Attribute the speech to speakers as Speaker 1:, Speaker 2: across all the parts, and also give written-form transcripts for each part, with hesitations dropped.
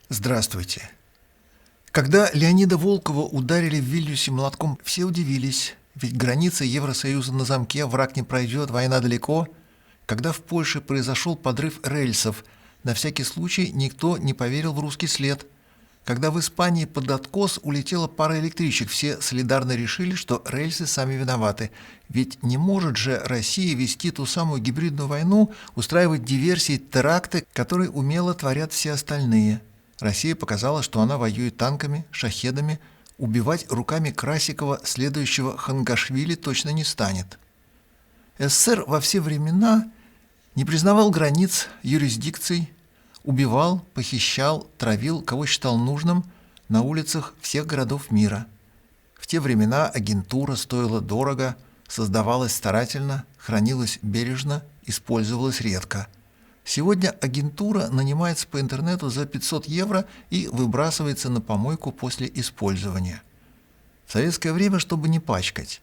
Speaker 1: Здравствуйте. Когда Леонида Волкова ударили в Вильнюсе молотком, все удивились, ведь граница Евросоюза на замке, враг не пройдет, война далеко. Когда в Польше произошел подрыв рельсов, на всякий случай никто не поверил в русский след. Когда в Испании под откос улетела пара электричек, все солидарно решили, что рельсы сами виноваты. Ведь не может же Россия вести ту самую гибридную войну, устраивать диверсии, теракты, которые умело творят все остальные. Россия показала, что она воюет танками, шахедами, убивать руками Красикова следующего Хангашвили точно не станет. СССР во все времена не признавал границ, юрисдикций, убивал, похищал, травил, кого считал нужным на улицах всех городов мира. В те времена агентура стоила дорого, создавалась старательно, хранилась бережно, использовалась редко. Сегодня агентура нанимается по интернету за 500 евро и выбрасывается на помойку после использования. В советское время, чтобы не пачкать,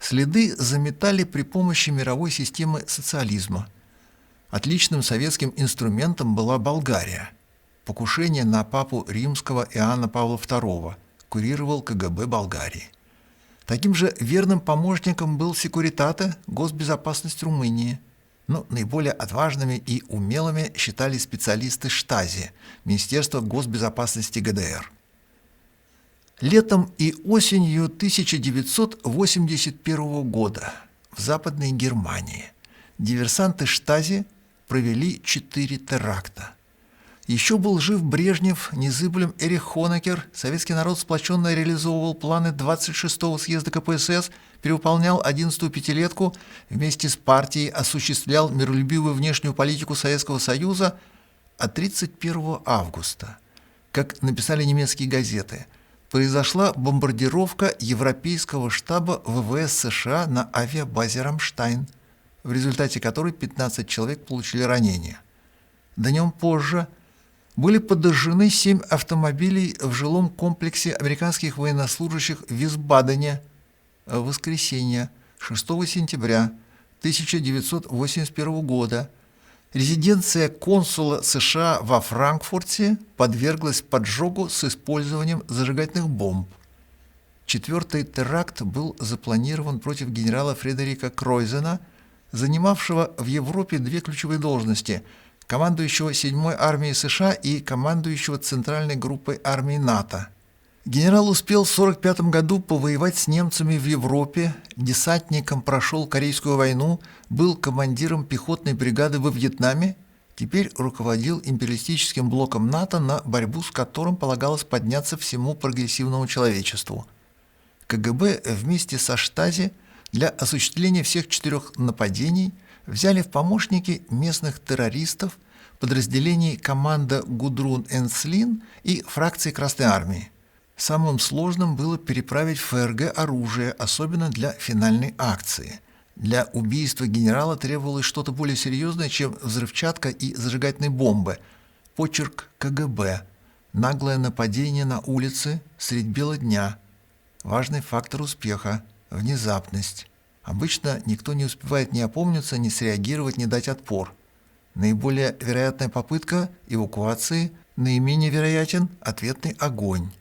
Speaker 1: следы заметали при помощи мировой системы социализма. Отличным советским инструментом была Болгария. Покушение на папу римского Иоанна Павла II курировал КГБ Болгарии. Таким же верным помощником был Секуритате, госбезопасность Румынии. Но наиболее отважными и умелыми считали специалисты Штази, Министерства госбезопасности ГДР. Летом и осенью 1981 года в Западной Германии диверсанты Штази провели 4 теракта. Еще был жив Брежнев, незыблем Эрих Хонекер, советский народ сплоченно реализовывал планы 26-го съезда КПСС, перевыполнял 11-ю пятилетку, вместе с партией осуществлял миролюбивую внешнюю политику Советского Союза, а 31 августа, как написали немецкие газеты, произошла бомбардировка европейского штаба ВВС США на авиабазе «Рамштайн», в результате которой 15 человек получили ранения. Днем позже были подожжены 7 автомобилей в жилом комплексе американских военнослужащих в Висбадене в воскресенье 6 сентября 1981 года. Резиденция консула США во Франкфурте подверглась поджогу с использованием зажигательных бомб. 4-й теракт был запланирован против генерала Фредерика Кройзена, занимавшего в Европе 2 ключевые должности – командующего 7-й армией США и командующего Центральной группой армий НАТО. Генерал успел в 1945 году повоевать с немцами в Европе, десантником прошел Корейскую войну, был командиром пехотной бригады во Вьетнаме, теперь руководил империалистическим блоком НАТО, на борьбу с которым полагалось подняться всему прогрессивному человечеству. КГБ вместе со Штази для осуществления всех 4 нападений взяли в помощники местных террористов, подразделений команда Гудрун Энслин и фракции Красной Армии. Самым сложным было переправить в ФРГ оружие, особенно для финальной акции. Для убийства генерала требовалось что-то более серьезное, чем взрывчатка и зажигательные бомбы. Почерк КГБ, наглое нападение на улице средь бела дня. Важный фактор успеха – внезапность. Обычно никто не успевает ни опомниться, ни среагировать, ни дать отпор. Наиболее вероятная попытка эвакуации, наименее вероятен ответный огонь.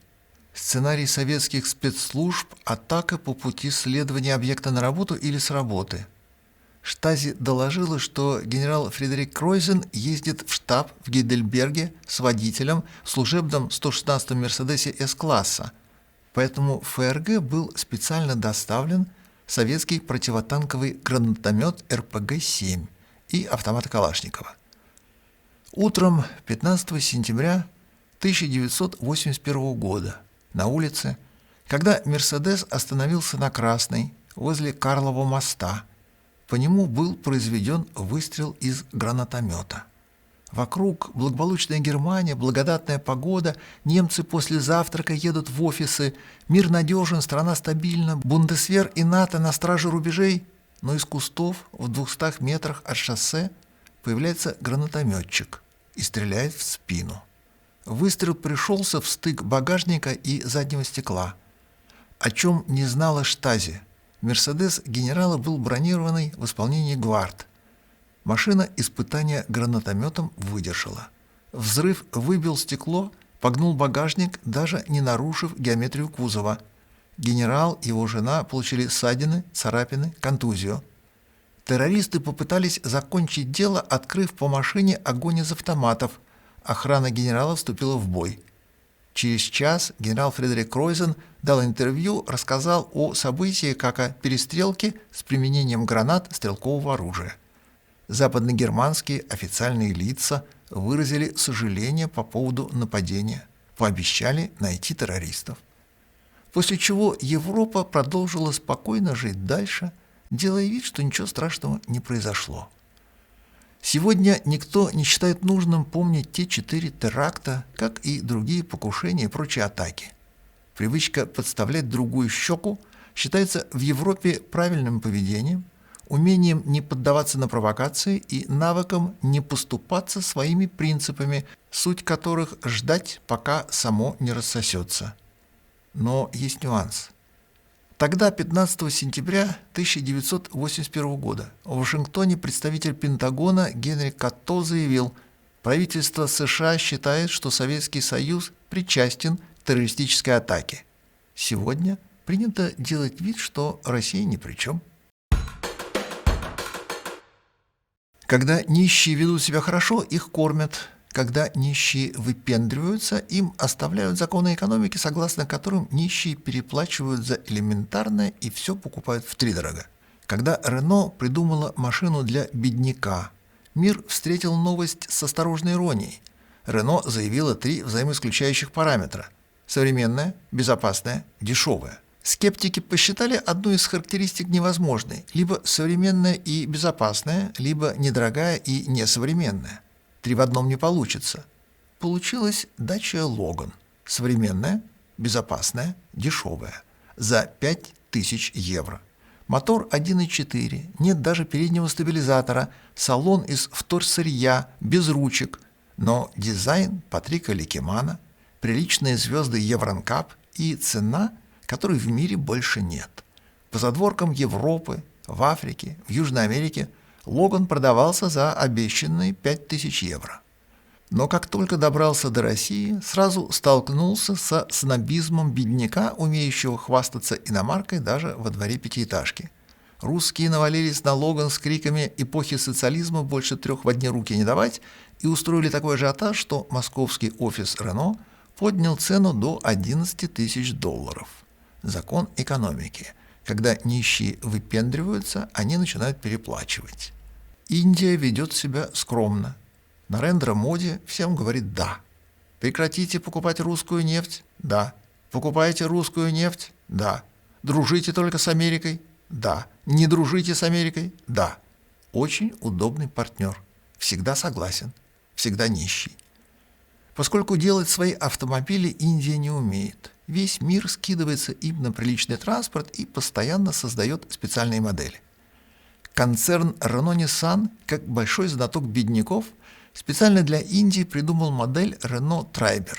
Speaker 1: Сценарий советских спецслужб – атака по пути следования объекта на работу или с работы. Штази доложила, что генерал Фредерик Кройзен ездит в штаб в Гейдельберге с водителем в служебном 116-м Мерседесе С-класса, поэтому в ФРГ был специально доставлен советский противотанковый гранатомет РПГ-7 и автомат Калашникова. Утром 15 сентября 1981 года на улице, когда «Мерседес» остановился на Красной, возле Карлова моста, по нему был произведен выстрел из гранатомета. Вокруг благополучная Германия, благодатная погода, немцы после завтрака едут в офисы, мир надежен, страна стабильна, Бундесвер и НАТО на страже рубежей, но из кустов в 200 метрах от шоссе появляется гранатометчик и стреляет в спину. Выстрел пришелся в стык багажника и заднего стекла. О чем не знала Штази. «Мерседес» генерала был бронированный в исполнении гвард. Машина испытания гранатометом выдержала. Взрыв выбил стекло, погнул багажник, даже не нарушив геометрию кузова. Генерал и его жена получили ссадины, царапины, контузию. Террористы попытались закончить дело, открыв по машине огонь из автоматов. Охрана генерала вступила в бой. Через час генерал Фредерик Кройзен дал интервью, рассказал о событии как о перестрелке с применением гранат стрелкового оружия. Западногерманские официальные лица выразили сожаление по поводу нападения, пообещали найти террористов. После чего Европа продолжила спокойно жить дальше, делая вид, что ничего страшного не произошло. Сегодня никто не считает нужным помнить те 4 теракта, как и другие покушения и прочие атаки. Привычка подставлять другую щеку считается в Европе правильным поведением, умением не поддаваться на провокации и навыком не поступаться своими принципами, суть которых ждать, пока само не рассосется. Но есть нюанс. Тогда, 15 сентября 1981 года, в Вашингтоне представитель Пентагона Генри Катто заявил, правительство США считает, что Советский Союз причастен к террористической атаке. Сегодня принято делать вид, что Россия ни при чем. Когда нищие ведут себя хорошо, их кормят. Когда нищие выпендриваются, им оставляют законы экономики, согласно которым нищие переплачивают за элементарное и все покупают втридорога. Когда Рено придумала машину для бедняка, мир встретил новость с осторожной иронией. Рено заявила 3 взаимоисключающих параметра – современная, безопасная, дешевая. Скептики посчитали одну из характеристик невозможной – либо современная и безопасная, либо недорогая и несовременная. 3 в одном не получится. Получилась дача Логан. Современная, безопасная, дешевая. За 5000 евро. Мотор 1.4, нет даже переднего стабилизатора, салон из вторсырья, без ручек. Но дизайн Патрика Ликемана, приличные звезды Евронкап и цена, которой в мире больше нет. По задворкам Европы, в Африке, в Южной Америке Логан продавался за обещанные 5000 евро. Но как только добрался до России, сразу столкнулся со снобизмом бедняка, умеющего хвастаться иномаркой даже во дворе пятиэтажки. Русские навалились на Логан с криками «Эпохи социализма больше 3 в одни руки не давать» и устроили такой ажиотаж, что московский офис Рено поднял цену до $11 000. Закон экономики. Когда нищие выпендриваются, они начинают переплачивать. Индия ведет себя скромно. Нарендра Моди всем говорит «да». Прекратите покупать русскую нефть? Да. Покупайте русскую нефть? Да. Дружите только с Америкой? Да. Не дружите с Америкой? Да. Очень удобный партнер. Всегда согласен. Всегда нищий. Поскольку делать свои автомобили Индия не умеет, весь мир скидывается им на приличный транспорт и постоянно создает специальные модели. Концерн Renault-Nissan, как большой знаток бедняков, специально для Индии придумал модель Renault Triber.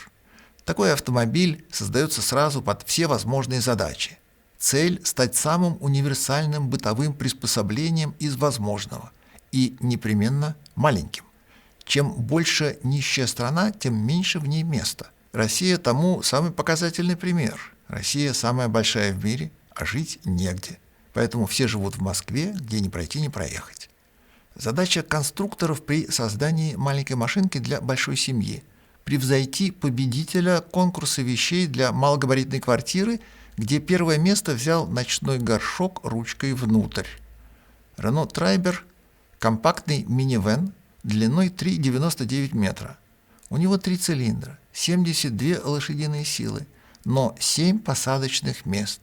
Speaker 1: Такой автомобиль создается сразу под все возможные задачи. Цель – стать самым универсальным бытовым приспособлением из возможного и непременно маленьким. Чем больше нищая страна, тем меньше в ней места. Россия тому самый показательный пример. Россия самая большая в мире, а жить негде. Поэтому все живут в Москве, где ни пройти, ни проехать. Задача конструкторов при создании маленькой машинки для большой семьи – превзойти победителя конкурса вещей для малогабаритной квартиры, где первое место взял ночной горшок ручкой внутрь. Renault Triber – компактный минивэн длиной 3,99 метра. У него 3 цилиндра, 72 лошадиные силы, но 7 посадочных мест.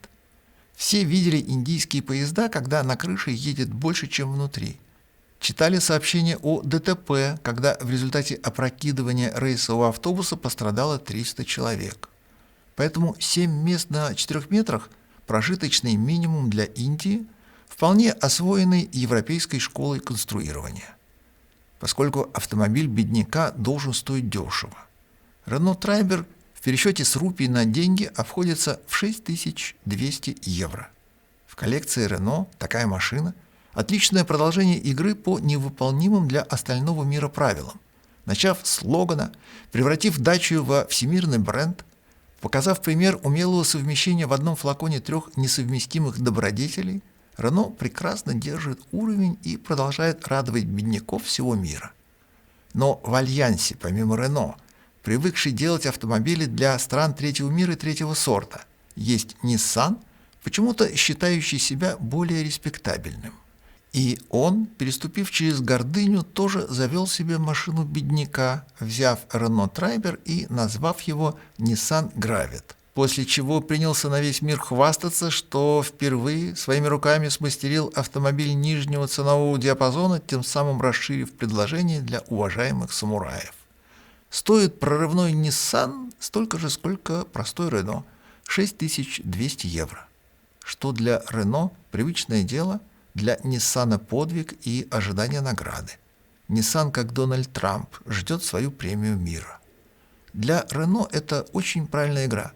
Speaker 1: Все видели индийские поезда, когда на крыше едет больше, чем внутри. Читали сообщения о ДТП, когда в результате опрокидывания рейсового автобуса пострадало 300 человек. Поэтому 7 мест на 4 метрах – прожиточный минимум для Индии, вполне освоенный европейской школой конструирования. Поскольку автомобиль бедняка должен стоить дешево. Renault Triber в пересчете с рупий на деньги обходится в 6200 евро. В коллекции Renault такая машина – отличное продолжение игры по невыполнимым для остального мира правилам. Начав с слогана, превратив Dacia во всемирный бренд, показав пример умелого совмещения в одном флаконе трех несовместимых добродетелей, Renault прекрасно держит уровень и продолжает радовать бедняков всего мира. Но в альянсе, помимо Renault, привыкший делать автомобили для стран третьего мира и третьего сорта, есть Nissan, почему-то считающий себя более респектабельным. И он, переступив через гордыню, тоже завел себе машину бедняка, взяв Renault Triber и назвав его Nissan Gravit, после чего принялся на весь мир хвастаться, что впервые своими руками смастерил автомобиль нижнего ценового диапазона, тем самым расширив предложение для уважаемых самураев. Стоит прорывной Nissan столько же, сколько простой Renault – 6200 евро. Что для Renault привычное дело, для Nissan подвиг и ожидание награды. Nissan, как Дональд Трамп, ждет свою премию мира. Для Renault это очень правильная игра.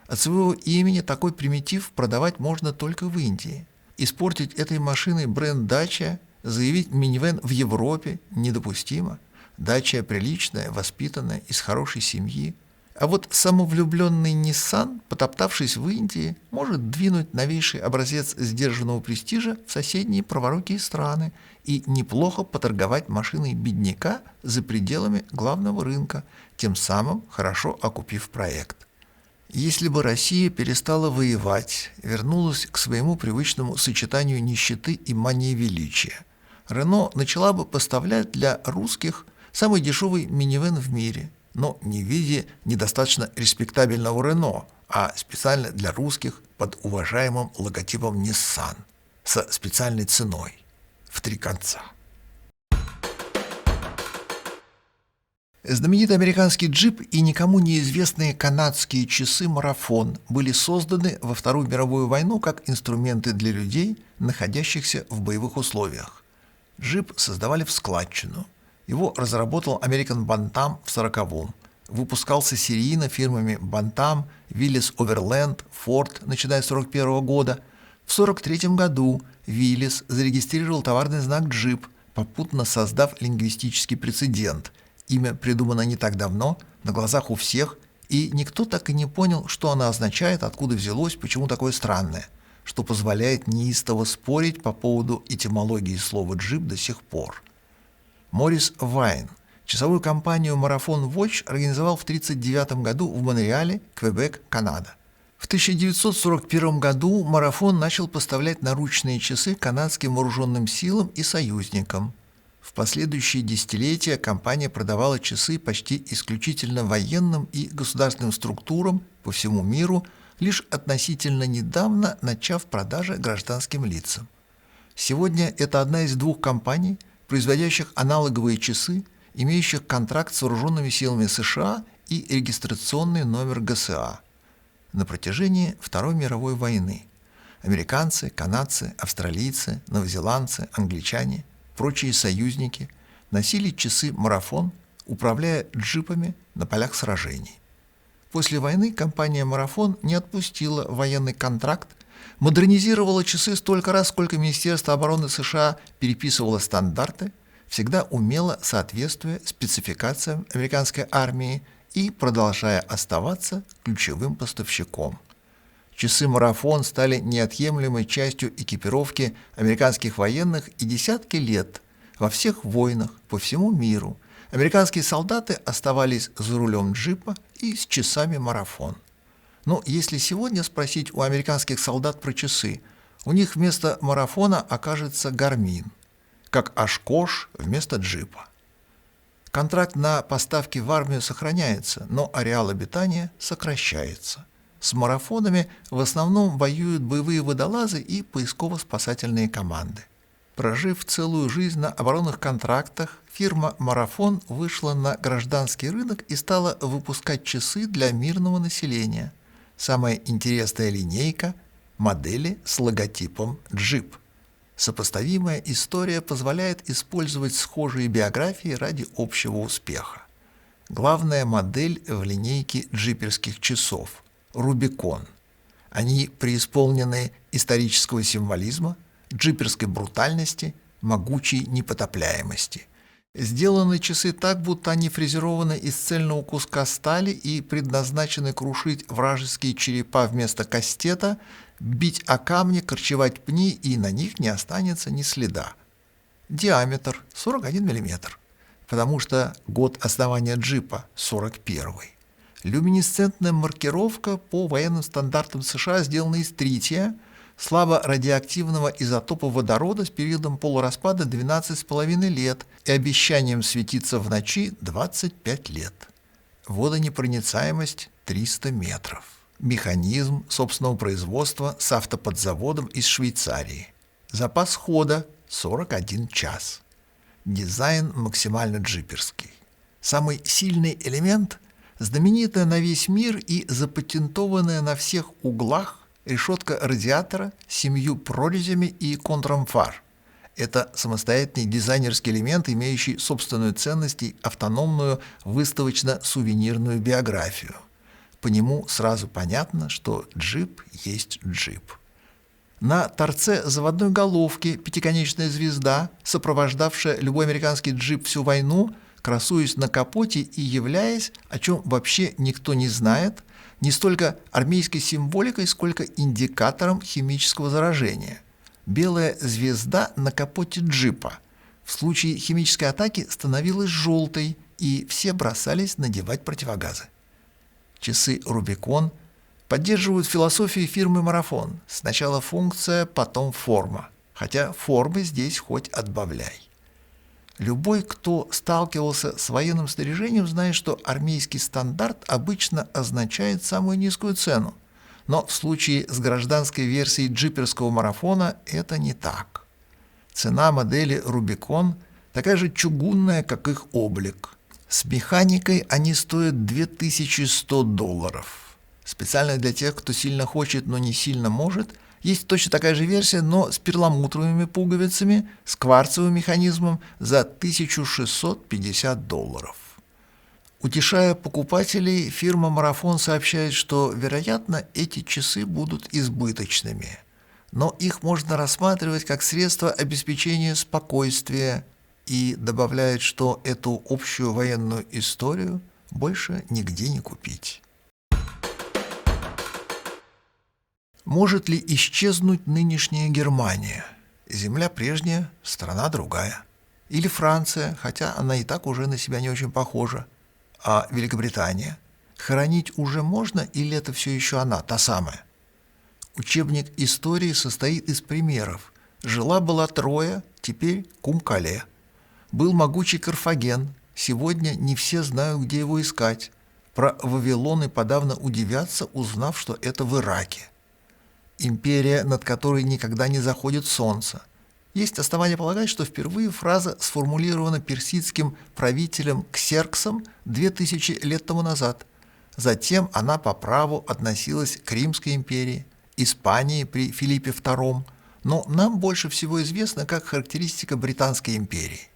Speaker 1: От своего имени такой примитив продавать можно только в Индии. Испортить этой машиной бренд Dacia, заявить минивэн в Европе недопустимо. Dacia приличная, воспитанная, из хорошей семьи. А вот самовлюбленный Nissan, потоптавшись в Индии, может двинуть новейший образец сдержанного престижа в соседние праворукие страны и неплохо поторговать машиной бедняка за пределами главного рынка, тем самым хорошо окупив проект. Если бы Россия перестала воевать, вернулась к своему привычному сочетанию нищеты и мании величия, Renault начала бы поставлять для русских самый дешевый минивэн в мире, но не в виде недостаточно респектабельного Renault, а специально для русских под уважаемым логотипом Nissan со специальной ценой в 3 конца. Знаменитый американский джип и никому неизвестные канадские часы «Марафон» были созданы во Вторую мировую войну как инструменты для людей, находящихся в боевых условиях. Джип создавали в складчину. Его разработал American Bantam в 1940-м. Выпускался серийно фирмами Bantam, Willys Overland, Ford, начиная с 1941 года. В 1943 году Willys зарегистрировал товарный знак «Джип», попутно создав лингвистический прецедент. Имя придумано не так давно, на глазах у всех, и никто так и не понял, что оно означает, откуда взялось, почему такое странное, что позволяет неистово спорить по поводу этимологии слова «джип» до сих пор. Морис Вайн часовую компанию Marathon Watch организовал в 1939 году в Монреале, Квебек, Канада. В 1941 году Марафон начал поставлять наручные часы канадским вооруженным силам и союзникам. В последующие десятилетия компания продавала часы почти исключительно военным и государственным структурам по всему миру, лишь относительно недавно начав продажи гражданским лицам. Сегодня это одна из 2 компаний, производящих аналоговые часы, имеющих контракт с вооруженными силами США и регистрационный номер ГСА. На протяжении Второй мировой войны американцы, канадцы, австралийцы, новозеландцы, англичане, прочие союзники носили часы «Марафон», управляя джипами на полях сражений. После войны компания «Марафон» не отпустила военный контракт, модернизировала часы столько раз, сколько Министерство обороны США переписывало стандарты, всегда умело соответствуя спецификациям американской армии и продолжая оставаться ключевым поставщиком. Часы «Марафон» стали неотъемлемой частью экипировки американских военных, и десятки лет во всех войнах по всему миру американские солдаты оставались за рулем джипа и с часами «Марафон». Но если сегодня спросить у американских солдат про часы, у них вместо «Марафона» окажется «Гармин», как Oshkosh вместо джипа. Контракт на поставки в армию сохраняется, но ареал обитания сокращается. С марафонами в основном воюют боевые водолазы и поисково-спасательные команды. Прожив целую жизнь на оборонных контрактах, фирма «Марафон» вышла на гражданский рынок и стала выпускать часы для мирного населения. Самая интересная линейка – модели с логотипом «Джип». Сопоставимая история позволяет использовать схожие биографии ради общего успеха. Главная модель в линейке джиперских часов – «Рубикон». Они преисполнены исторического символизма, джиперской брутальности, могучей непотопляемости. Сделаны часы так, будто они фрезерованы из цельного куска стали и предназначены крушить вражеские черепа вместо кастета, бить о камни, корчевать пни, и на них не останется ни следа. Диаметр 41 мм, потому что год основания джипа 41-й. Люминесцентная маркировка по военным стандартам США сделана из трития, слабо радиоактивного изотопа водорода с периодом полураспада 12,5 лет и обещанием светиться в ночи 25 лет. Водонепроницаемость 300 метров. Механизм собственного производства с автоподзаводом из Швейцарии. Запас хода 41 час. Дизайн максимально джиперский. Самый сильный элемент – знаменитая на весь мир и запатентованная на всех углах решетка радиатора с 7 прорезями и контуром фар. Это самостоятельный дизайнерский элемент, имеющий собственную ценность и автономную выставочно-сувенирную биографию. По нему сразу понятно, что джип есть джип. На торце заводной головки пятиконечная звезда, сопровождавшая любой американский джип всю войну, красуясь на капоте и являясь, о чем вообще никто не знает, не столько армейской символикой, сколько индикатором химического заражения. Белая звезда на капоте джипа в случае химической атаки становилась желтой, и все бросались надевать противогазы. Часы Rubicon поддерживают философию фирмы «Марафон». Сначала функция, потом форма. Хотя формы здесь хоть отбавляй. Любой, кто сталкивался с военным снаряжением, знает, что армейский стандарт обычно означает самую низкую цену. Но в случае с гражданской версией джиперского марафона это не так. Цена модели Rubicon такая же чугунная, как их облик. С механикой они стоят $2100. Специально для тех, кто сильно хочет, но не сильно может, есть точно такая же версия, но с перламутровыми пуговицами, с кварцевым механизмом за $1650. Утешая покупателей, фирма «Марафон» сообщает, что, вероятно, эти часы будут избыточными, но их можно рассматривать как средство обеспечения спокойствия, и добавляет, что эту общую военную историю больше нигде не купить. Может ли исчезнуть нынешняя Германия? Земля прежняя, страна другая. Или Франция, хотя она и так уже на себя не очень похожа. А Великобритания? Хоронить уже можно, или это все еще она, та самая? Учебник истории состоит из примеров. Жила-была Троя, теперь Кум-Кале. Был могучий Карфаген, сегодня не все знают, где его искать. Про Вавилон и подавно удивятся, узнав, что это в Ираке. Империя, над которой никогда не заходит солнце. Есть основания полагать, что впервые фраза сформулирована персидским правителем Ксерксом 2000 лет тому назад. Затем она по праву относилась к Римской империи, Испании при Филиппе II, но нам больше всего известно как характеристика Британской империи.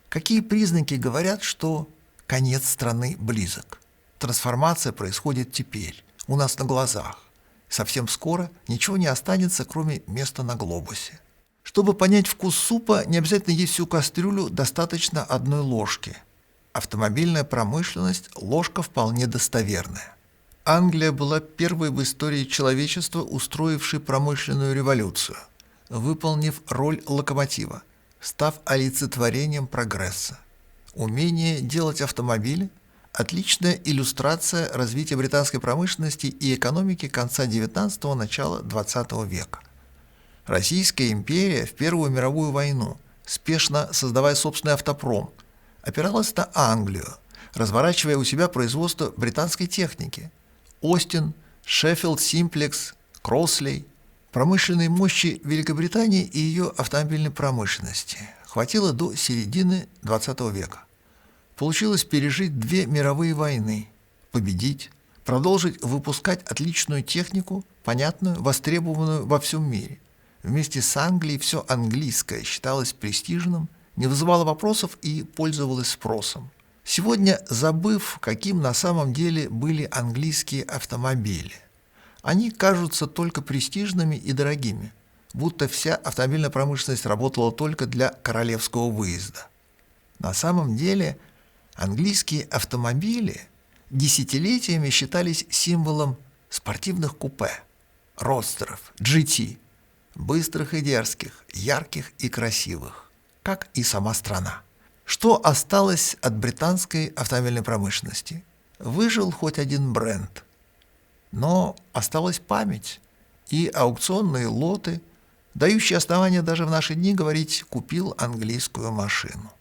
Speaker 1: Какие признаки говорят, что конец страны близок? Трансформация происходит теперь, у нас на глазах. Совсем скоро ничего не останется, кроме места на глобусе. Чтобы понять вкус супа, не обязательно есть всю кастрюлю, достаточно одной ложки. Автомобильная промышленность – ложка вполне достоверная. Англия была первой в истории человечества, устроившей промышленную революцию, выполнив роль локомотива, став олицетворением прогресса. Умение делать автомобили – отличная иллюстрация развития британской промышленности и экономики конца XIX – начала XX века. Российская империя в Первую мировую войну, спешно создавая собственный автопром, опиралась на Англию, разворачивая у себя производство британской техники. Остин, Шеффилд Симплекс, Крослей. Промышленной мощи Великобритании и ее автомобильной промышленности хватило до середины XX века. Получилось пережить 2 мировые войны, победить, продолжить выпускать отличную технику, понятную, востребованную во всем мире. Вместе с Англией все английское считалось престижным, не вызывало вопросов и пользовалось спросом. Сегодня, забыв, каким на самом деле были английские автомобили, они кажутся только престижными и дорогими, будто вся автомобильная промышленность работала только для королевского выезда. На самом деле английские автомобили десятилетиями считались символом спортивных купе, родстеров, GT, быстрых и дерзких, ярких и красивых, как и сама страна. Что осталось от британской автомобильной промышленности? Выжил хоть один бренд, но осталась память и аукционные лоты, дающие основания даже в наши дни говорить «купил английскую машину».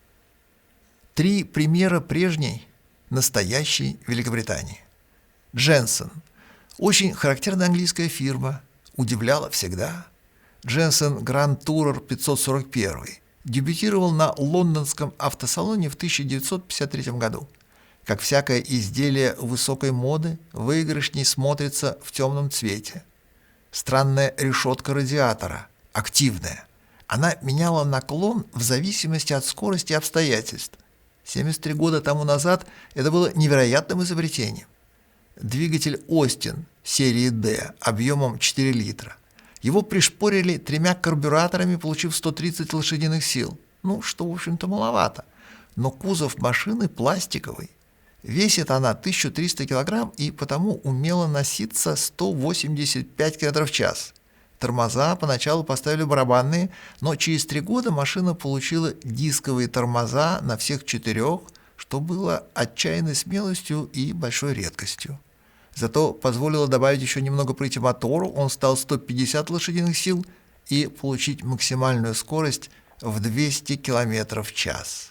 Speaker 1: 3 примера прежней, настоящей Великобритании. Дженсон. Очень характерная английская фирма, удивляла всегда. Дженсон Grand Tourer 541 дебютировал на лондонском автосалоне в 1953 году. Как всякое изделие высокой моды, выигрышней смотрится в темном цвете. Странная решетка радиатора, активная. Она меняла наклон в зависимости от скорости и обстоятельств. 73 года тому назад это было невероятным изобретением. Двигатель Остин серии D объемом 4 литра. Его пришпорили 3 карбюраторами, получив 130 лошадиных сил. Что, в общем-то, маловато. Но кузов машины пластиковый. Весит она 1300 килограмм и потому умела носиться 185 км в час. Тормоза поначалу поставили барабанные, но через 3 года машина получила дисковые тормоза на всех 4, что было отчаянной смелостью и большой редкостью. Зато позволило добавить еще немного прыти мотору, он стал 150 лошадиных сил и получить максимальную скорость в 200 км в час.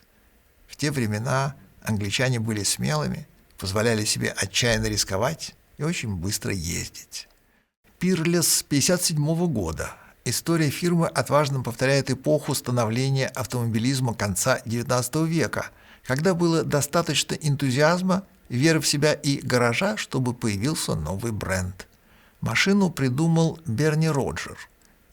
Speaker 1: В те времена англичане были смелыми, позволяли себе отчаянно рисковать и очень быстро ездить. Peerless 1957 года. История фирмы отважно повторяет эпоху становления автомобилизма конца XIX века, когда было достаточно энтузиазма, веры в себя и гаража, чтобы появился новый бренд. Машину придумал Берни Роджер.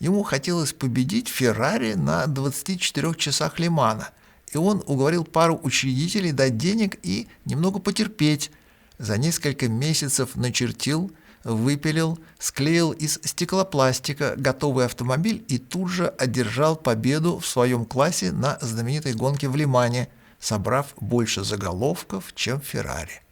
Speaker 1: Ему хотелось победить Феррари на 24 часах Ле-Мана, и он уговорил пару учредителей дать денег и немного потерпеть. За несколько месяцев начертил, выпилил, склеил из стеклопластика готовый автомобиль и тут же одержал победу в своем классе на знаменитой гонке в Ле-Мане, собрав больше заголовков, чем Феррари.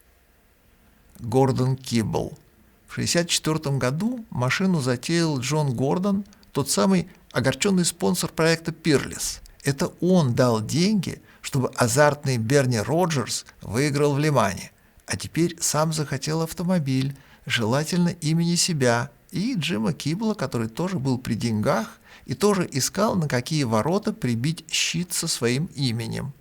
Speaker 1: Гордон Киббл. В 1964 году машину затеял Джон Гордон, тот самый огорченный спонсор проекта Peerless. Это он дал деньги, чтобы азартный Берни Роджерс выиграл в Ле-Мане, а теперь сам захотел автомобиль, желательно имени себя, и Джима Киббла, который тоже был при деньгах и тоже искал, на какие ворота прибить щит со своим именем.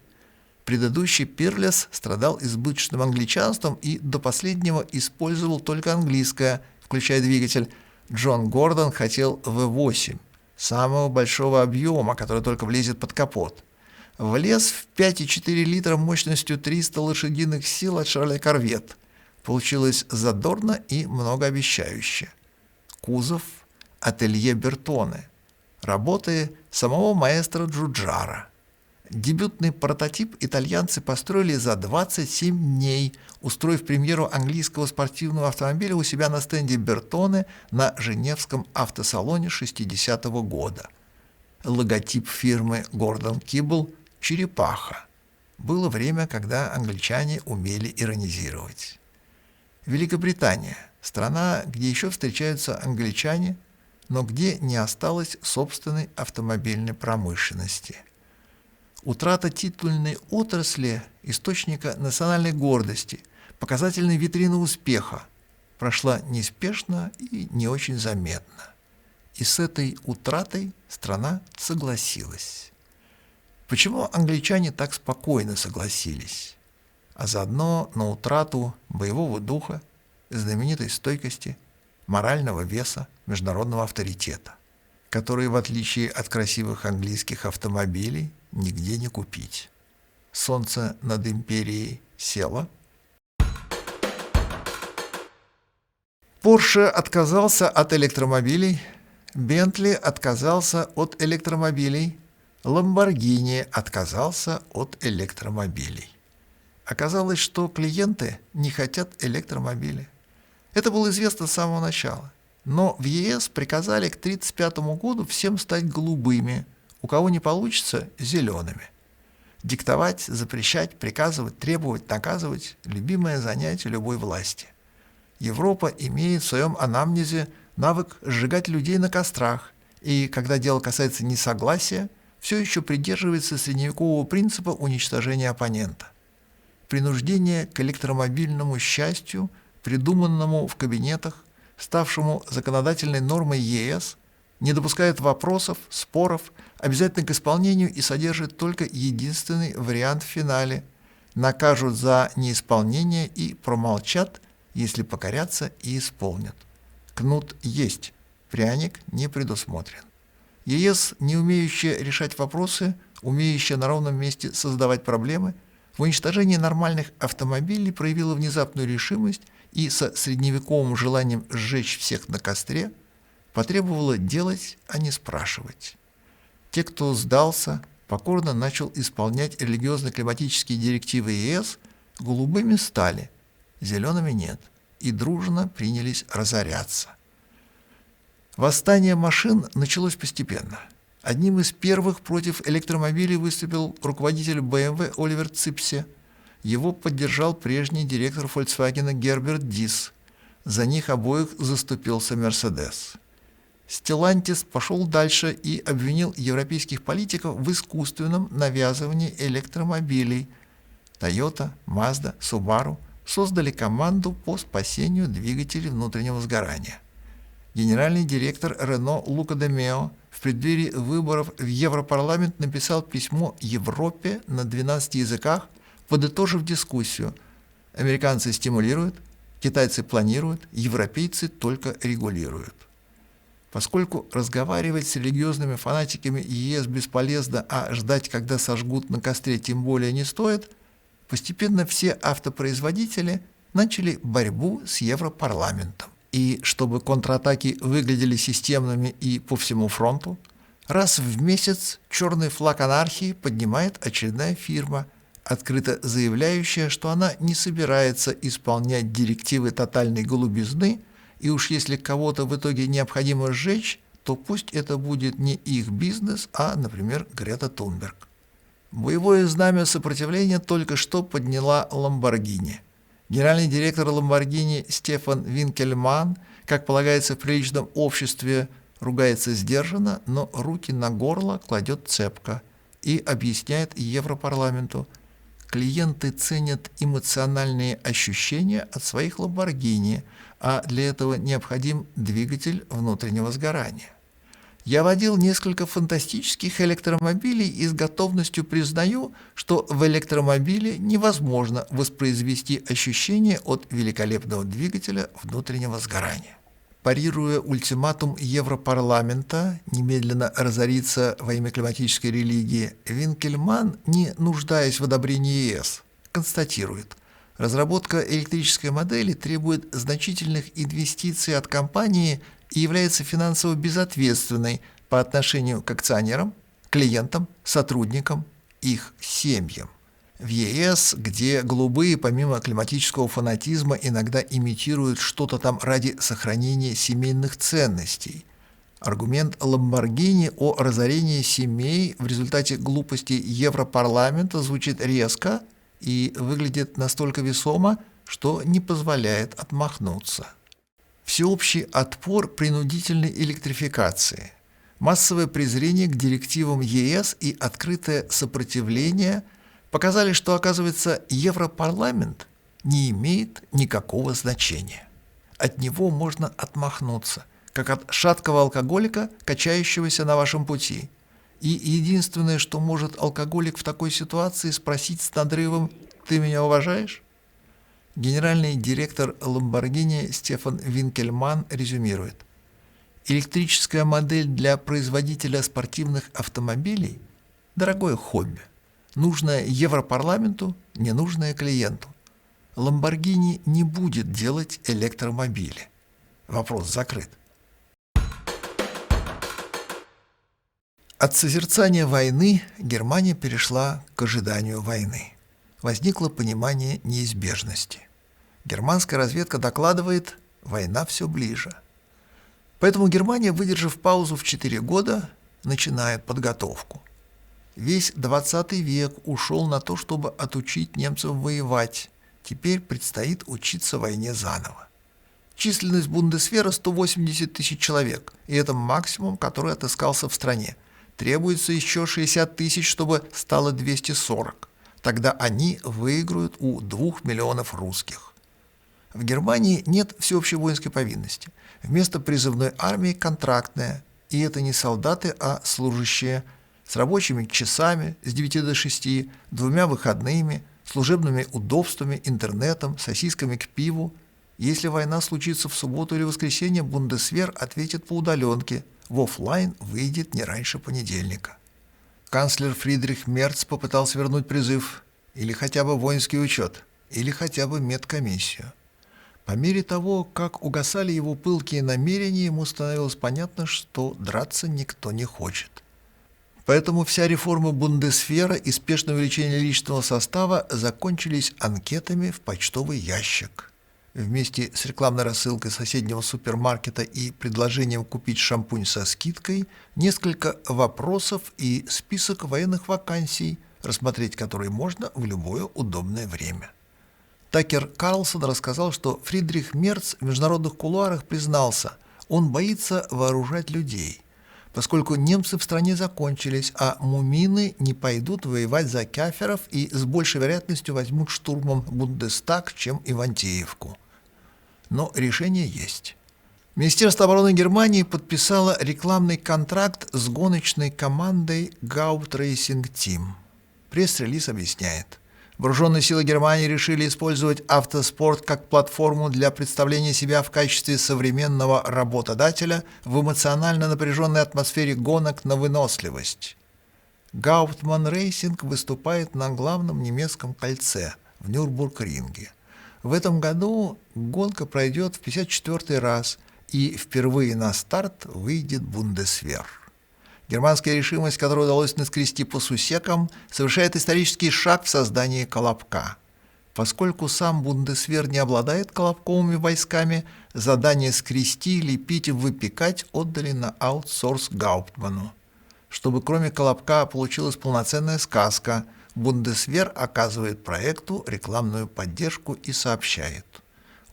Speaker 1: Предыдущий Peerless страдал избыточным англичанством и до последнего использовал только английское, включая двигатель. Джон Гордон хотел V8, самого большого объема, который только влезет под капот. Влез в 5,4 литра мощностью 300 лошадиных сил от Шарля Корвет. Получилось задорно и многообещающе. Кузов – ателье Бертоне. Работы самого маэстро Джуджара. Дебютный прототип итальянцы построили за 27 дней, устроив премьеру английского спортивного автомобиля у себя на стенде Бертоне на Женевском автосалоне 60-го года. Логотип фирмы Гордон Киббл – черепаха. Было время, когда англичане умели иронизировать. Великобритания – страна, где еще встречаются англичане, но где не осталось собственной автомобильной промышленности. Утрата титульной отрасли, источника национальной гордости, показательной витрины успеха, прошла неспешно и не очень заметно. И с этой утратой страна согласилась. Почему англичане так спокойно согласились? А заодно на утрату боевого духа, знаменитой стойкости, морального веса, международного авторитета, который, в отличие от красивых английских автомобилей, нигде не купить. Солнце над империей село. Порше отказался от электромобилей, Бентли отказался от электромобилей, Ламборгини отказался от электромобилей. Оказалось, что клиенты не хотят электромобили. Это было известно с самого начала. Но в ЕС приказали к 1935 году всем стать голубыми, у кого не получится – зелеными. Диктовать, запрещать, приказывать, требовать, наказывать – любимое занятие любой власти. Европа имеет в своем анамнезе навык сжигать людей на кострах, и, когда дело касается несогласия, все еще придерживается средневекового принципа уничтожения оппонента. Принуждение к электромобильному счастью, придуманному в кабинетах, ставшему законодательной нормой ЕС, не допускает вопросов, споров, обязательно к исполнению и содержит только единственный вариант в финале – накажут за неисполнение и промолчат, если покорятся и исполнят. Кнут есть, пряник не предусмотрен. ЕС, не умеющая решать вопросы, умеющая на ровном месте создавать проблемы, в уничтожении нормальных автомобилей проявила внезапную решимость и со средневековым желанием сжечь всех на костре потребовала делать, а не спрашивать. Те, кто сдался, покорно начал исполнять религиозно-климатические директивы ЕС, голубыми стали, зелеными нет, и дружно принялись разоряться. Восстание машин началось постепенно. Одним из первых против электромобилей выступил руководитель BMW Оливер Ципсе. Его поддержал прежний директор Volkswagen Герберт Дис. За них обоих заступился Мерседес. Стеллантис пошел дальше и обвинил европейских политиков в искусственном навязывании электромобилей. Toyota, Mazda, Subaru создали команду по спасению двигателей внутреннего сгорания. Генеральный директор Renault Лука де Мео в преддверии выборов в Европарламент написал письмо Европе на 12 языках, подытожив дискуссию. Американцы стимулируют, китайцы планируют, европейцы только регулируют. Поскольку разговаривать с религиозными фанатиками ЕС бесполезно, а ждать, когда сожгут на костре, тем более не стоит, постепенно все автопроизводители начали борьбу с Европарламентом. И чтобы контратаки выглядели системными и по всему фронту, раз в месяц черный флаг анархии поднимает очередная фирма, открыто заявляющая, что она не собирается исполнять директивы тотальной голубизны, и уж если кого-то в итоге необходимо сжечь, то пусть это будет не их бизнес, а, например, Грета Тунберг. Боевое знамя сопротивления только что подняла Lamborghini. Генеральный директор Lamborghini Стефан Винкельман, как полагается в приличном обществе, ругается сдержанно, но руки на горло кладет цепко и объясняет Европарламенту: клиенты ценят эмоциональные ощущения от своих Lamborghini, а для этого необходим двигатель внутреннего сгорания. Я водил несколько фантастических электромобилей и с готовностью признаю, что в электромобиле невозможно воспроизвести ощущение от великолепного двигателя внутреннего сгорания. Парируя ультиматум Европарламента немедленно разориться во имя климатической религии, Винкельман, не нуждаясь в одобрении ЕС, констатирует: разработка электрической модели требует значительных инвестиций от компании и является финансово безответственной по отношению к акционерам, клиентам, сотрудникам, их семьям. В ЕС, где голубые помимо климатического фанатизма иногда имитируют что-то там ради сохранения семейных ценностей, аргумент Lamborghini о разорении семей в результате глупости Европарламента звучит резко и выглядит настолько весомо, что не позволяет отмахнуться. Всеобщий отпор принудительной электрификации, массовое презрение к директивам ЕС и открытое сопротивление показали, что, оказывается, Европарламент не имеет никакого значения. От него можно отмахнуться, как от шаткого алкоголика, качающегося на вашем пути. И единственное, что может алкоголик в такой ситуации, спросить с надрывом: «Ты меня уважаешь?» Генеральный директор Lamborghini Стефан Винкельман резюмирует: электрическая модель для производителя спортивных автомобилей – дорогое хобби, нужное Европарламенту, ненужное клиенту. Lamborghini не будет делать электромобили. Вопрос закрыт. От созерцания войны Германия перешла к ожиданию войны. Возникло понимание неизбежности. Германская разведка докладывает: война все ближе. Поэтому Германия, выдержав паузу в 4 года, начинает подготовку. Весь 20 век ушел на то, чтобы отучить немцев воевать. Теперь предстоит учиться войне заново. Численность Бундесвера 180 тысяч человек, и это максимум, который отыскался в стране. Требуется еще 60 тысяч, чтобы стало 240. Тогда они выиграют у 2 миллионов русских. В Германии нет всеобщей воинской повинности. Вместо призывной армии контрактная, и это не солдаты, а служащие, с рабочими часами с 9 до 6, 2 выходными, служебными удобствами, интернетом, сосисками к пиву. Если война случится в субботу или воскресенье, Бундесвер ответит по удаленке, в офлайн выйдет не раньше понедельника. Канцлер Фридрих Мерц попытался вернуть призыв, или хотя бы воинский учет, или хотя бы медкомиссию. По мере того, как угасали его пылкие намерения, ему становилось понятно, что драться никто не хочет. Поэтому вся реформа Бундесвера и спешное увеличение личного состава закончились анкетами в почтовый ящик. Вместе с рекламной рассылкой соседнего супермаркета и предложением купить шампунь со скидкой, несколько вопросов и список военных вакансий, рассмотреть которые можно в любое удобное время. Такер Карлсон рассказал, что Фридрих Мерц в международных кулуарах признался, он боится вооружать людей, поскольку немцы в стране закончились, а мумины не пойдут воевать за каферов и с большей вероятностью возьмут штурмом Бундестаг, чем Ивантеевку. Но решение есть. Министерство обороны Германии подписало рекламный контракт с гоночной командой Gaupt Racing Team. Пресс-релиз объясняет. Вооруженные силы Германии решили использовать автоспорт как платформу для представления себя в качестве современного работодателя в эмоционально напряженной атмосфере гонок на выносливость. Гауптман Рейсинг выступает на главном немецком кольце в Нюрбургринге. В этом году гонка пройдет в 54-й раз, и впервые на старт выйдет Бундесвер. Германская решимость, которую удалось наскрести по сусекам, совершает исторический шаг в создании Колобка. Поскольку сам Бундесвер не обладает колобковыми войсками, задание скрести, лепить и выпекать отдали на аутсорс Гауптману. Чтобы кроме Колобка получилась полноценная сказка, Бундесвер оказывает проекту рекламную поддержку и сообщает.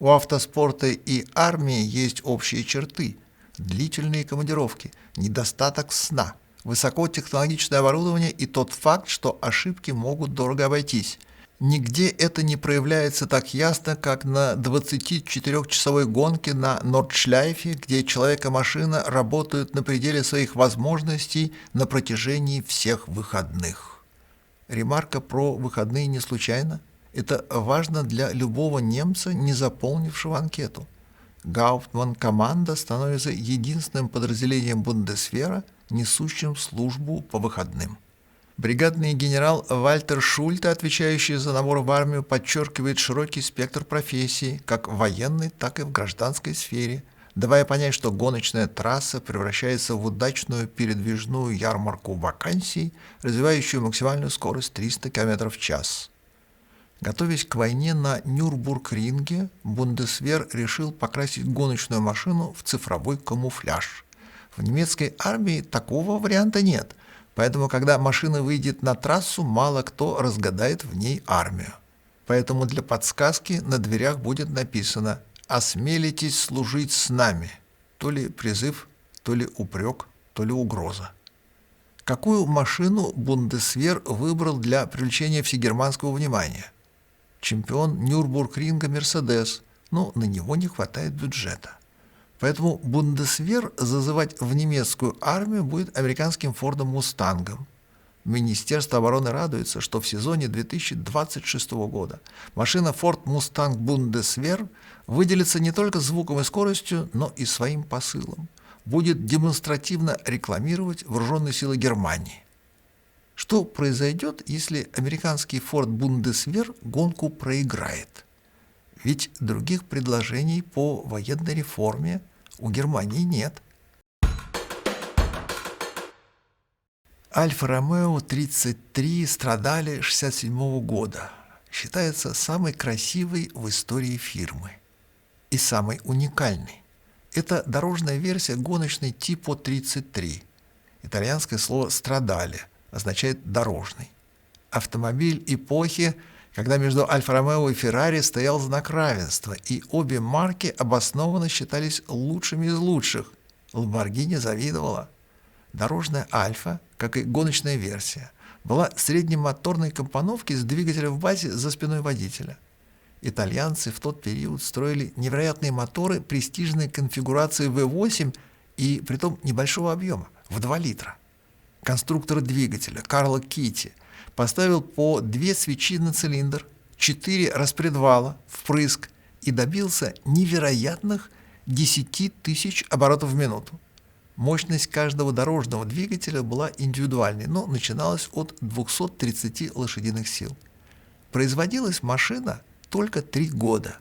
Speaker 1: У автоспорта и армии есть общие черты. Длительные командировки, недостаток сна, высокотехнологичное оборудование и тот факт, что ошибки могут дорого обойтись. Нигде это не проявляется так ясно, как на 24-часовой гонке на Нордшляйфе, где человек и машина работают на пределе своих возможностей на протяжении всех выходных. Ремарка про выходные не случайна. Это важно для любого немца, не заполнившего анкету. Гауптман-команда становится единственным подразделением Бундесвера, несущим службу по выходным. Бригадный генерал Вальтер Шульте, отвечающий за набор в армию, подчеркивает широкий спектр профессий, как в военной, так и в гражданской сфере, давая понять, что гоночная трасса превращается в удачную передвижную ярмарку вакансий, развивающую максимальную скорость 300 км в час. Готовясь к войне на Нюрбургринге, Бундесвер решил покрасить гоночную машину в цифровой камуфляж. В немецкой армии такого варианта нет, поэтому, когда машина выйдет на трассу, мало кто разгадает в ней армию. Поэтому для подсказки на дверях будет написано «Осмелитесь служить с нами». То ли призыв, то ли упрек, то ли угроза. Какую машину Бундесвер выбрал для привлечения всегерманского внимания? Чемпион Нюрбургринга «Мерседес», но на него не хватает бюджета. Поэтому Бундесвер зазывать в немецкую армию будет американским Фордом Мустангом. Министерство обороны радуется, что в сезоне 2026 года машина Ford Mustang Bundeswehr выделится не только звуком и скоростью, но и своим посылом. Будет демонстративно рекламировать вооруженные силы Германии. Что произойдет, если американский Ford Bundeswehr гонку проиграет? Ведь других предложений по военной реформе у Германии нет. Альфа-Ромео 33 страдали 1967 года. Считается самой красивой в истории фирмы. И самой уникальной. Это дорожная версия гоночной Tipo 33. Итальянское слово «страдали» означает «дорожный». Автомобиль эпохи, когда между Альфа-Ромео и Феррари стоял знак равенства, и обе марки обоснованно считались лучшими из лучших. Ламборгини завидовала. Дорожная Альфа, как и гоночная версия, была среднемоторной компоновки с двигателем в базе за спиной водителя. Итальянцы в тот период строили невероятные моторы престижной конфигурации V8 и притом небольшого объема, в 2 литра. Конструктор двигателя Карло Китти поставил по 2 свечи на цилиндр, 4 распредвала, впрыск и добился невероятных 10 тысяч оборотов в минуту. Мощность каждого дорожного двигателя была индивидуальной, но начиналась от 230 лошадиных сил. Производилась машина только 3 года.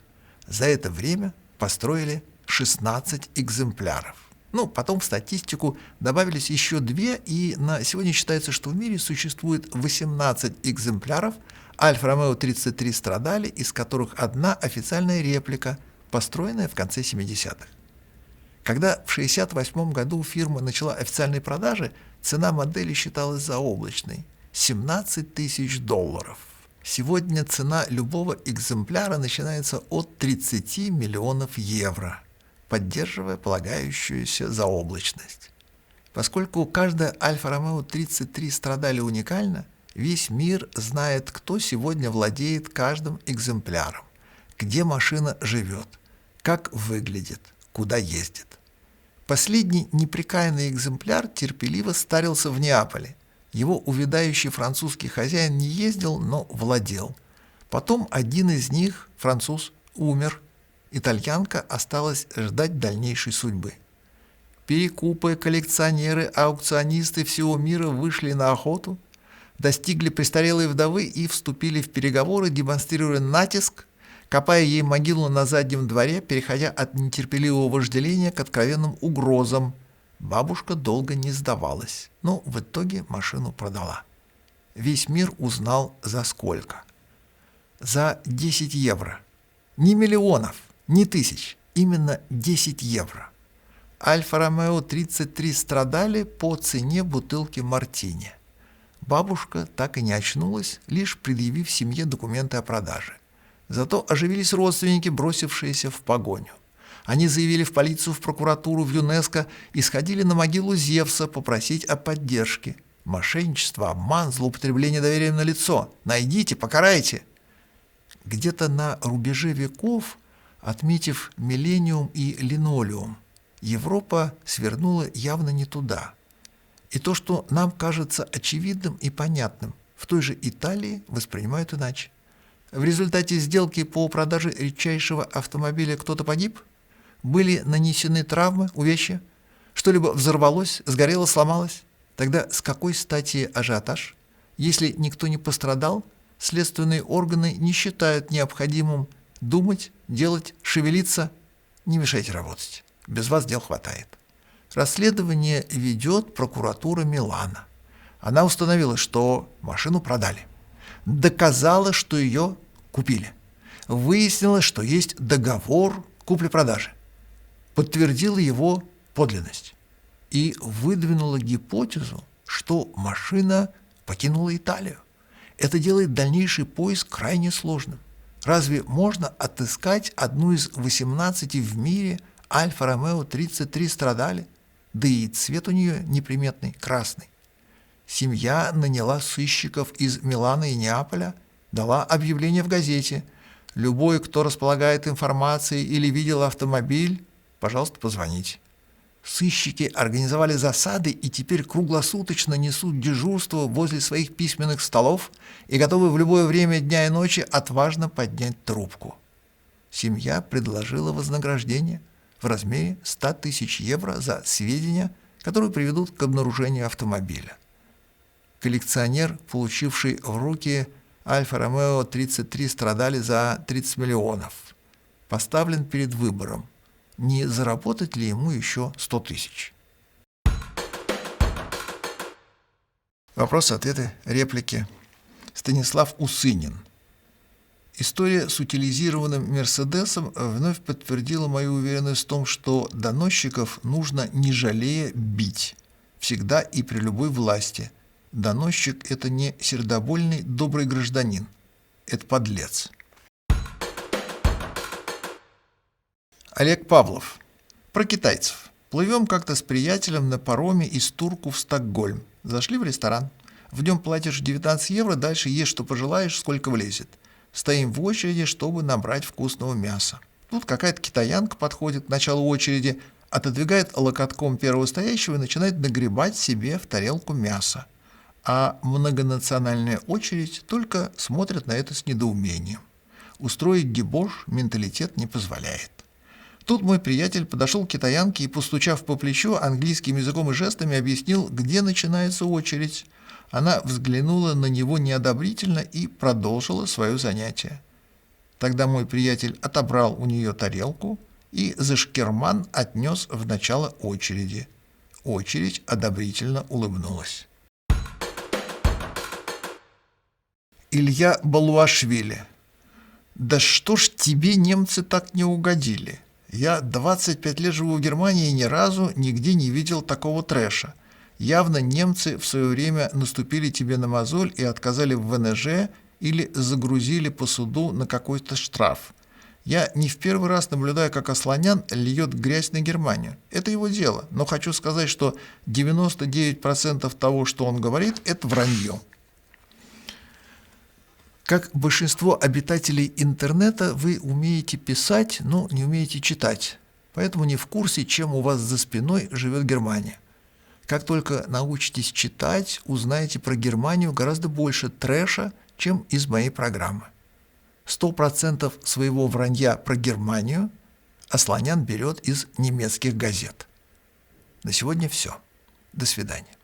Speaker 1: За это время построили 16 экземпляров. Потом в статистику добавились еще 2, и на сегодня считается, что в мире существует 18 экземпляров Альфа-Ромео 33 Страдали, из которых одна официальная реплика, построенная в конце 70-х. Когда в 1968 году фирма начала официальные продажи, цена модели считалась заоблачной – $17 тысяч. Сегодня цена любого экземпляра начинается от 30 миллионов евро, поддерживая полагающуюся заоблачность. Поскольку каждая Альфа-Ромео 33 Страдали уникальна, весь мир знает, кто сегодня владеет каждым экземпляром, где машина живет, как выглядит, куда ездит. Последний неприкаянный экземпляр терпеливо старился в Неаполе. Его увядающий французский хозяин не ездил, но владел. Потом один из них, француз, умер. Итальянка осталась ждать дальнейшей судьбы. Перекупы, коллекционеры, аукционисты всего мира вышли на охоту, достигли престарелой вдовы и вступили в переговоры, демонстрируя натиск, копая ей могилу на заднем дворе, переходя от нетерпеливого вожделения к откровенным угрозам. Бабушка долго не сдавалась, но в итоге машину продала. Весь мир узнал за сколько. За 10 евро. Не миллионов, не тысяч, именно 10 евро. Альфа-Ромео 33 Страдали по цене бутылки мартини. Бабушка так и не очнулась, лишь предъявив семье документы о продаже. Зато оживились родственники, бросившиеся в погоню. Они заявили в полицию, в прокуратуру, в ЮНЕСКО и сходили на могилу Зевса попросить о поддержке. Мошенничество, обман, злоупотребление доверием налицо. Найдите, покарайте. Где-то на рубеже веков, отметив миллениум и линолеум, Европа свернула явно не туда. И то, что нам кажется очевидным и понятным, в той же Италии воспринимают иначе. В результате сделки по продаже редчайшего автомобиля кто-то погиб? Были нанесены травмы, увечья? Что-либо взорвалось, сгорело, сломалось? Тогда с какой стати ажиотаж? Если никто не пострадал, следственные органы не считают необходимым думать, делать, шевелиться. Не мешайте работать. Без вас дел хватает. Расследование ведет прокуратура Милана. Она установила, что машину продали. Доказала, что ее купили. Выяснила, что есть договор купли-продажи. Подтвердила его подлинность. И выдвинула гипотезу, что машина покинула Италию. Это делает дальнейший поиск крайне сложным. Разве можно отыскать одну из 18 в мире Альфа-Ромео 33 Страдали? Да и цвет у нее неприметный, красный. Семья наняла сыщиков из Милана и Неаполя, дала объявление в газете. Любой, кто располагает информацией или видел автомобиль, пожалуйста, позвоните. Сыщики организовали засады и теперь круглосуточно несут дежурство возле своих письменных столов и готовы в любое время дня и ночи отважно поднять трубку. Семья предложила вознаграждение в размере 100 тысяч евро за сведения, которые приведут к обнаружению автомобиля. Коллекционер, получивший в руки Альфа-Ромео 33 Страдали за 30 миллионов, поставлен перед выбором, не заработать ли ему еще 100 тысяч. Вопросы, ответы, реплики. Станислав Усынин. История с утилизированным «Мерседесом» вновь подтвердила мою уверенность в том, что доносчиков нужно не жалея бить, всегда и при любой власти, Доносчик – это не сердобольный добрый гражданин. Это подлец. Олег Павлов. Про китайцев. Плывем как-то с приятелем на пароме из Турку в Стокгольм. Зашли в ресторан. В нем платишь 19 евро, дальше ешь, что пожелаешь, сколько влезет. Стоим в очереди, чтобы набрать вкусного мяса. Тут какая-то китаянка подходит к началу очереди, отодвигает локотком первого стоящего и начинает нагребать себе в тарелку мяса. А многонациональная очередь только смотрит на это с недоумением. Устроить дебош менталитет не позволяет. Тут мой приятель подошел к китаянке и, постучав по плечу, английским языком и жестами объяснил, где начинается очередь. Она взглянула на него неодобрительно и продолжила свое занятие. Тогда мой приятель отобрал у нее тарелку и за шкерман отнес в начало очереди. Очередь одобрительно улыбнулась. Илья Балуашвили. Да что ж тебе немцы так не угодили? Я 25 лет живу в Германии и ни разу нигде не видел такого трэша. Явно немцы в свое время наступили тебе на мозоль и отказали в ВНЖ или загрузили по суду на какой-то штраф. Я не в первый раз наблюдаю, как Асланян льет грязь на Германию. Это его дело, но хочу сказать, что 99% того, что он говорит, это вранье. Как большинство обитателей интернета, вы умеете писать, но не умеете читать, поэтому не в курсе, чем у вас за спиной живет Германия. Как только научитесь читать, узнаете про Германию гораздо больше трэша, чем из моей программы. 100% своего вранья про Германию Асланян берет из немецких газет. На сегодня все. До свидания.